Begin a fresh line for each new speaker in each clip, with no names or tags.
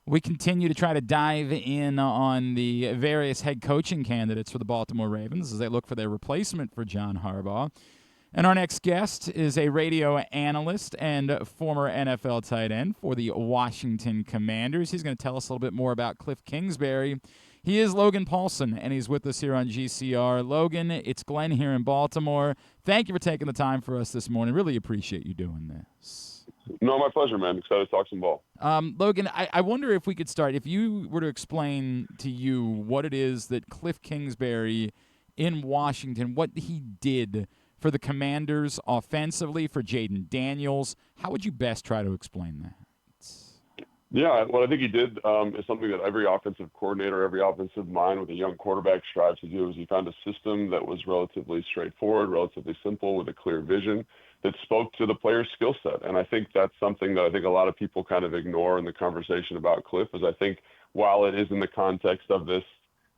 We continue to try to dive in on the various head coaching candidates for the Baltimore Ravens as they look for their replacement for John Harbaugh. And our next guest is a radio analyst and former NFL tight end for the Washington Commanders. He's going to tell us a little bit more about Kliff Kingsbury. He is Logan Paulsen, and he's with us here on GCR. Logan, it's Glenn here in Baltimore. Thank you for taking the time for us this morning. Really appreciate you doing this.
No, my pleasure, man. Excited to talk some ball.
Logan, I wonder if we could start. If you were to explain to you what it is that Kliff Kingsbury in Washington, what he did for the Commanders offensively, for Jaden Daniels, how would you best try to explain that?
Yeah, what I think he did is something that every offensive coordinator, every offensive mind with a young quarterback strives to do. Is he found a system that was relatively straightforward, relatively simple, with a clear vision that spoke to the player's skill set. And I think that's something that I think a lot of people kind of ignore in the conversation about Kliff. Is I think while it is in the context of this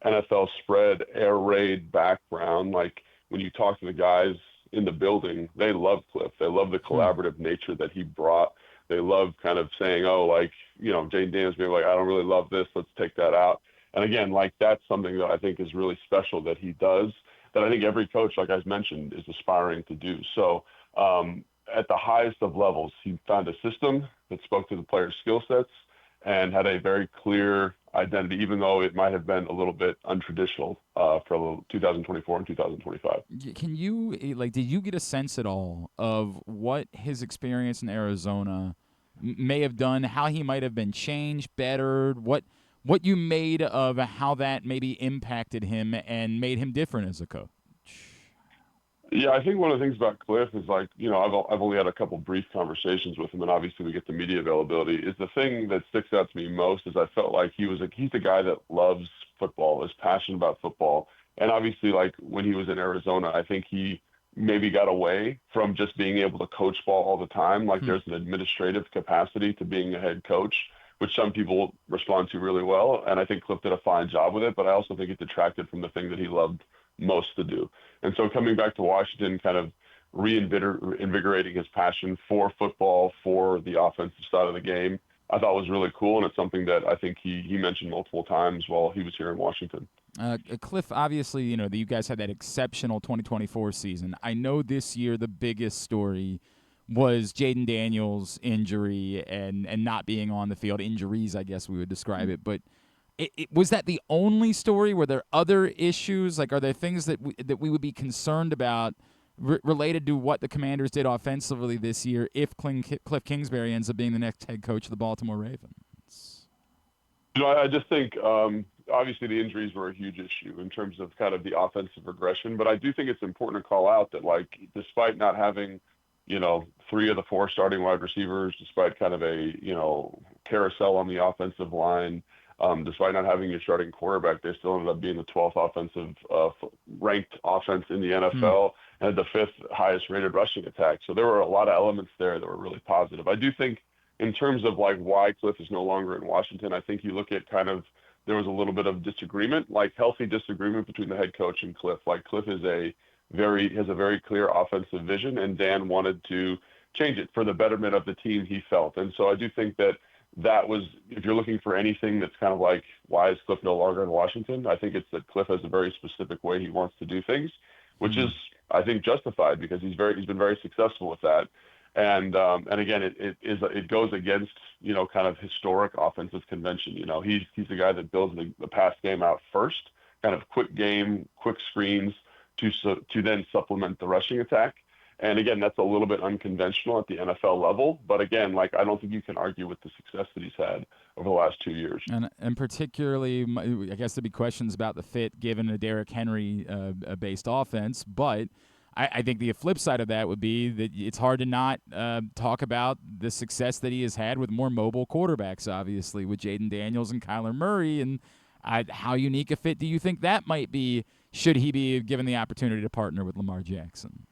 NFL spread, air raid background, like when you talk to the guys in the building, they love Kliff. They love the collaborative nature that he brought. They love kind of saying, oh, like, you know, Jaden Daniels being like, I don't really love this. Let's take that out. And again, like, that's something that I think is really special that he does, that I think every coach, like I mentioned, is aspiring to do. So at the highest of levels, he found a system that spoke to the players' skill sets and had a very clear identity, even though it might have been a little bit untraditional for 2024 and 2025.
Can you, like, did you get a sense at all of what his experience in Arizona may have done, how he might have been changed, bettered, what you made of how that maybe impacted him and made him different as a coach?
Yeah, I think one of the things about Kliff is, like, you know, I've only had a couple brief conversations with him, and obviously we get the media availability. Is the thing that sticks out to me most is I felt like he's the guy that loves football, is passionate about football, and obviously, like, when he was in Arizona, I think he maybe got away from just being able to coach ball all the time. Like, there's an administrative capacity to being a head coach, which some people respond to really well, and I think Kliff did a fine job with it. But I also think it detracted from the thing that he loved most to do. And so coming back to Washington, kind of reinvigorating his passion for football, for the offensive side of the game, I thought was really cool. And it's something that I think he mentioned multiple times while he was here in Washington.
Kliff, obviously, you know, you guys had that exceptional 2024 season. I know this year the biggest story was Jaden Daniels' injury and not being on the field. Injuries, I guess we would describe it. But was that the only story? Were there other issues? Like, are there things that we would be concerned about related to what the Commanders did offensively this year if Kliff Kingsbury ends up being the next head coach of the Baltimore Ravens?
You know, I just think obviously the injuries were a huge issue in terms of kind of the offensive regression. But I do think it's important to call out that, like, despite not having, you know, 3 of the 4 starting wide receivers, despite kind of a, you know, carousel on the offensive line, despite not having your starting quarterback, they still ended up being the 12th offensive ranked offense in the NFL and had the 5th highest rated rushing attack. So there were a lot of elements there that were really positive. I do think in terms of, like, why Kliff is no longer in Washington, I think you look at kind of, there was a little bit of disagreement, like healthy disagreement between the head coach and Kliff. Like, Kliff has a very clear offensive vision, and Dan wanted to change it for the betterment of the team, he felt. And so I do think that was, if you're looking for anything that's kind of like, why is Kliff no longer in Washington? I think it's that Kliff has a very specific way he wants to do things, which is, I think, justified because he's been very successful with that. And again, it goes against, you know, kind of historic offensive convention. You know, he's the guy that builds the pass game out first, kind of quick game, quick screens to then supplement the rushing attack. And again, that's a little bit unconventional at the NFL level. But again, like, I don't think you can argue with the success that he's had over the last 2 years.
And particularly, I guess there'd be questions about the fit given a Derrick Henry-based offense. But I think the flip side of that would be that it's hard to not talk about the success that he has had with more mobile quarterbacks, obviously, with Jaden Daniels and Kyler Murray. And how unique a fit do you think that might be should he be given the opportunity to partner with Lamar Jackson?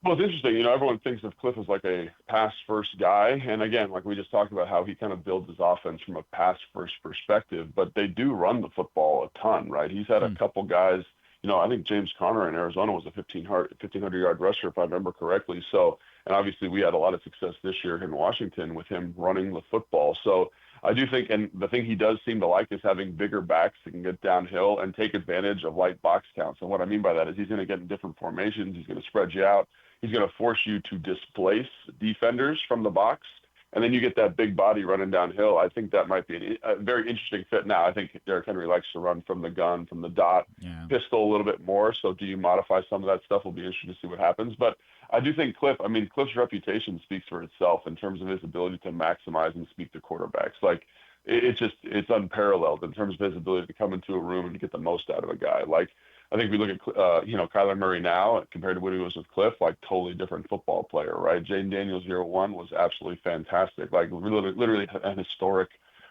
Well, it's interesting. You know, everyone thinks of Kliff as like a pass-first guy. And again, like we just talked about how he kind of builds his offense from a pass-first perspective. But they do run the football a ton, right? He's had a couple guys. You know, I think James Conner in Arizona was a 1,500-yard rusher, if I remember correctly. So, and obviously we had a lot of success this year in Washington with him running the football. So I do think, and the thing he does seem to like is having bigger backs that can get downhill and take advantage of light box counts. And what I mean by that is he's going to get in different formations. He's going to spread you out. He's going to force you to displace defenders from the box. And then you get that big body running downhill. I think that might be a very interesting fit. Now, I think Derrick Henry likes to run from the gun, from the dot, pistol a little bit more. So do you modify some of that stuff? Will be interesting to see what happens. But I do think Kliff's reputation speaks for itself in terms of his ability to maximize and speak to quarterbacks. Like, it's unparalleled in terms of his ability to come into a room and get the most out of a guy. Like, I think we look at, Kyler Murray now compared to what he was with Kliff, like totally different football player, right? Jaden Daniels year one was absolutely fantastic, like literally an historic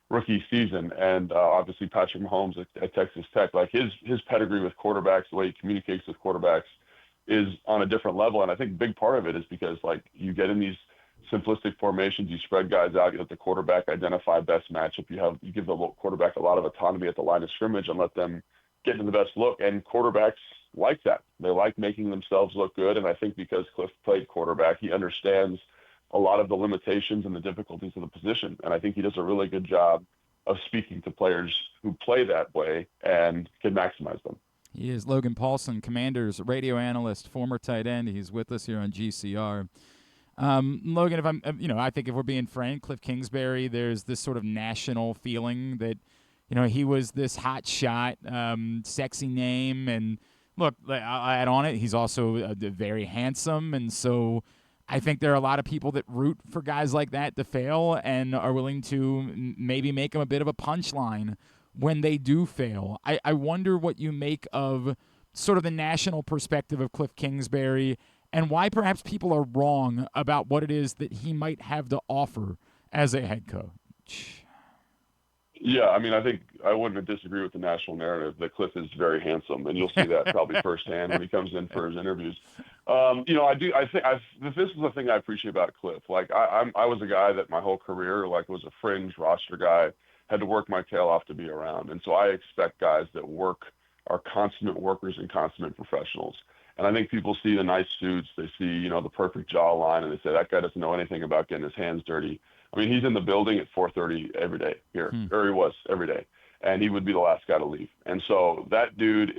rookie season. And obviously Patrick Mahomes at Texas Tech, like his pedigree with quarterbacks, the way he communicates with quarterbacks is on a different level. And I think a big part of it is because like you get in these simplistic formations, you spread guys out, you let the quarterback identify best matchup. You give the quarterback a lot of autonomy at the line of scrimmage and let them getting the best look, and quarterbacks like that. They like making themselves look good, and I think because Kliff played quarterback, he understands a lot of the limitations and the difficulties of the position, and I think he does a really good job of speaking to players who play that way and can maximize them.
He is Logan Paulsen, Commanders radio analyst, former tight end. He's with us here on GCR. Logan, I think if we're being frank, Kliff Kingsbury, there's this sort of national feeling that he was this hot shot, sexy name. And look, I'll add on it, he's also very handsome. And so I think there are a lot of people that root for guys like that to fail and are willing to maybe make them a bit of a punchline when they do fail. I wonder what you make of sort of the national perspective of Kliff Kingsbury and why perhaps people are wrong about what it is that he might have to offer as a head coach.
Yeah, I mean, I think I wouldn't disagree with the national narrative that Kliff is very handsome, and you'll see that probably firsthand when he comes in for his interviews. This is the thing I appreciate about Kliff. Like, I was a guy that my whole career, like, was a fringe roster guy, had to work my tail off to be around, and so I expect guys that are consummate workers and consummate professionals. And I think people see the nice suits, they see, the perfect jawline, and they say that guy doesn't know anything about getting his hands dirty. I mean, he's in the building at 4:30 every day here, or he was every day, and he would be the last guy to leave. And so that dude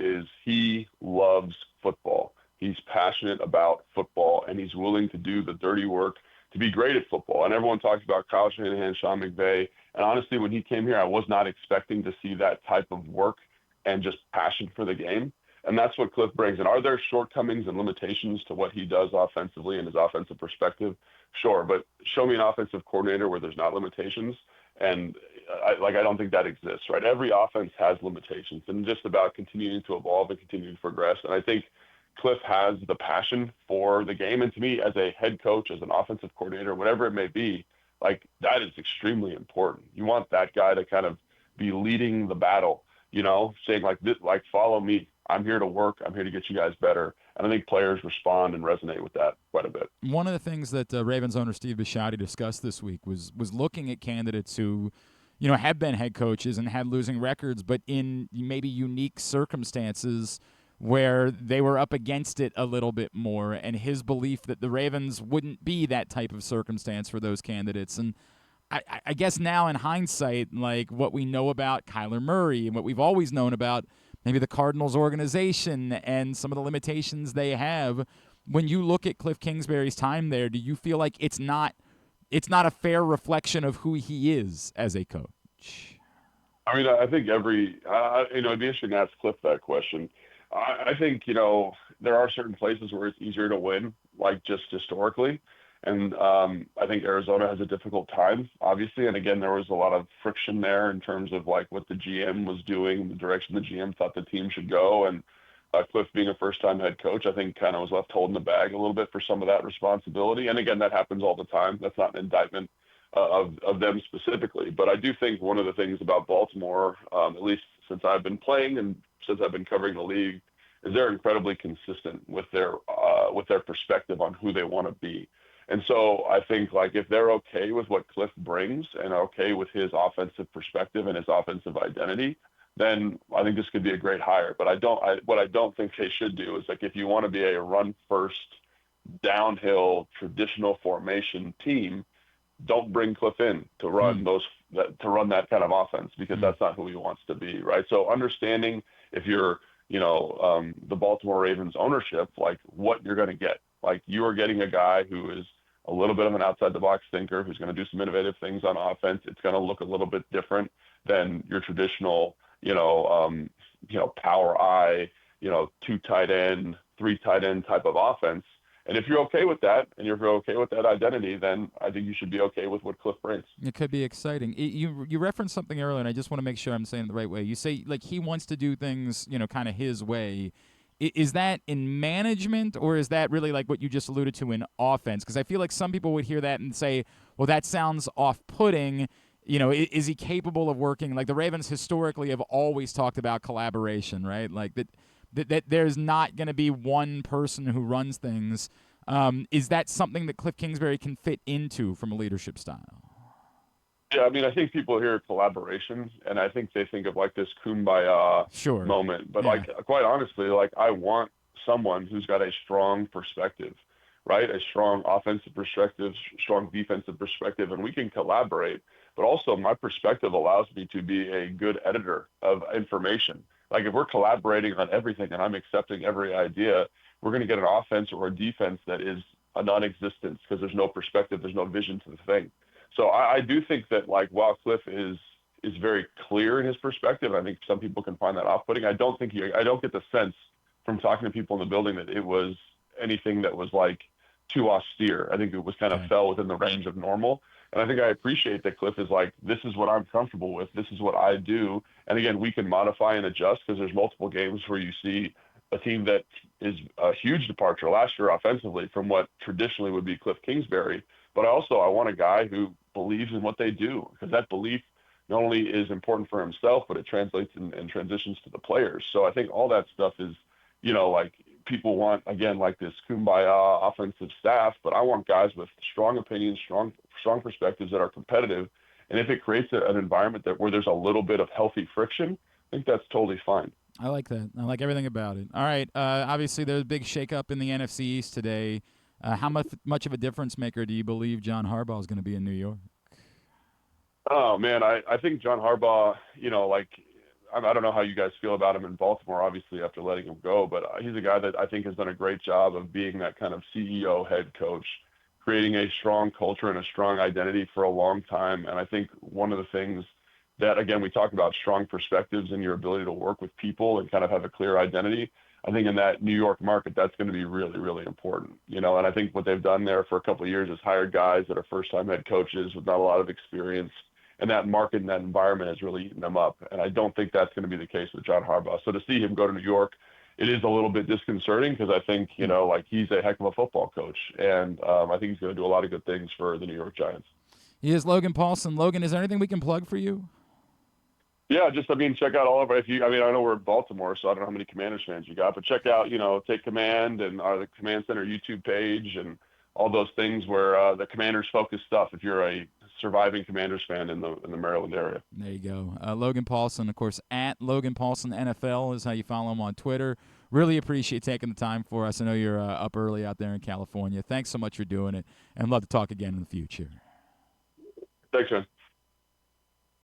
he loves football. He's passionate about football, and he's willing to do the dirty work to be great at football. And everyone talks about Kyle Shanahan, Sean McVay. And honestly, when he came here, I was not expecting to see that type of work and just passion for the game. And that's what Kliff brings. And are there shortcomings and limitations to what he does offensively and his offensive perspective? Sure, but show me an offensive coordinator where there's not limitations. And I don't think that exists, right? Every offense has limitations, and just about continuing to evolve and continuing to progress. And I think Kliff has the passion for the game. And to me, as a head coach, as an offensive coordinator, whatever it may be, like, that is extremely important. You want that guy to kind of be leading the battle, saying like this, like, follow me. I'm here to work. I'm here to get you guys better. And I think players respond and resonate with that quite a bit.
One of the things that Ravens owner Steve Bisciotti discussed this week was looking at candidates who, have been head coaches and had losing records, but in maybe unique circumstances where they were up against it a little bit more, and his belief that the Ravens wouldn't be that type of circumstance for those candidates. And I guess now in hindsight, like what we know about Kyler Murray and what we've always known about maybe the Cardinals organization and some of the limitations they have, when you look at Kliff Kingsbury's time there, do you feel like it's not a fair reflection of who he is as a coach?
I mean, I think it'd be interesting to ask Kliff that question. I think, there are certain places where it's easier to win, like just historically. And I think Arizona has a difficult time, obviously. And again, there was a lot of friction there in terms of like what the GM was doing, the direction the GM thought the team should go. And Kliff being a first-time head coach, I think kind of was left holding the bag a little bit for some of that responsibility. And again, that happens all the time. That's not an indictment of them specifically. But I do think one of the things about Baltimore, at least since I've been playing and since I've been covering the league, is they're incredibly consistent with their perspective on who they want to be. And so I think, like, if they're okay with what Kliff brings and okay with his offensive perspective and his offensive identity, then I think this could be a great hire. But what I don't think they should do is, like, if you want to be a run-first, downhill, traditional formation team, don't bring Kliff in to run those to run that kind of offense because that's not who he wants to be, right? So understanding if you're, the Baltimore Ravens ownership, like what you're going to get. Like you are getting a guy who is a little bit of an outside the box thinker who's going to do some innovative things on offense. It's going to look a little bit different than your traditional, power eye, 2 tight end, 3 tight end type of offense. And if you're okay with that, and if you're okay with that identity, then I think you should be okay with what Kliff brings.
It could be exciting. You referenced something earlier, and I just want to make sure I'm saying it the right way. You say like he wants to do things, kind of his way. Is that in management, or is that really like what you just alluded to in offense? Because I feel like some people would hear that and say, well, that sounds off-putting. Is he capable of working? Like the Ravens historically have always talked about collaboration, right? Like that there's not going to be one person who runs things. Is that something that Kliff Kingsbury can fit into from a leadership style?
Yeah, I mean, I think people hear collaboration, and I think they think of like this kumbaya moment. But like, quite honestly, like I want someone who's got a strong perspective, right? A strong offensive perspective, strong defensive perspective, and we can collaborate. But also, my perspective allows me to be a good editor of information. Like if we're collaborating on everything and I'm accepting every idea, we're going to get an offense or a defense that is a non-existence because there's no perspective, there's no vision to the thing. So I do think that like while Kliff is very clear in his perspective, I think some people can find that off-putting. I don't get the sense from talking to people in the building that it was anything that was like too austere. I think it was kind of fell within the range of normal. And I think I appreciate that Kliff is like, this is what I'm comfortable with. This is what I do. And again, we can modify and adjust because there's multiple games where you see a team that is a huge departure last year offensively from what traditionally would be Kliff Kingsbury. But I want a guy who believes in what they do because that belief not only is important for himself, but it translates and transitions to the players. So I think all that stuff is, like people want, again, like this kumbaya offensive staff, but I want guys with strong opinions, strong perspectives that are competitive. And if it creates an environment where there's a little bit of healthy friction, I think that's totally fine.
I like that. I like everything about it. All right. Obviously, there's a big shakeup in the NFC East today. How much of a difference maker do you believe John Harbaugh is going to be in New York?
Oh, man, I think John Harbaugh, I don't know how you guys feel about him in Baltimore, obviously, after letting him go, but he's a guy that I think has done a great job of being that kind of CEO head coach, creating a strong culture and a strong identity for a long time. And I think one of the things that, again, we talk about strong perspectives and your ability to work with people and kind of have a clear identity. I think in that New York market, that's going to be really, really important, and I think what they've done there for a couple of years is hired guys that are first-time head coaches with not a lot of experience, and that market and that environment has really eaten them up. And I don't think that's going to be the case with John Harbaugh. So to see him go to New York, it is a little bit disconcerting because I think, he's a heck of a football coach, and I think he's going to do a lot of good things for the New York Giants.
He is Logan Paulsen. Logan, is there anything we can plug for you?
Yeah, check out all of it. I know we're in Baltimore, so I don't know how many Commanders fans you got, but check out, Take Command and the Command Center YouTube page and all those things where the Commanders focus stuff if you're a surviving Commanders fan in the Maryland area.
There you go. Logan Paulsen, of course, at Logan Paulsen NFL is how you follow him on Twitter. Really appreciate taking the time for us. I know you're up early out there in California. Thanks so much for doing it, and love to talk again in the future.
Thanks, man.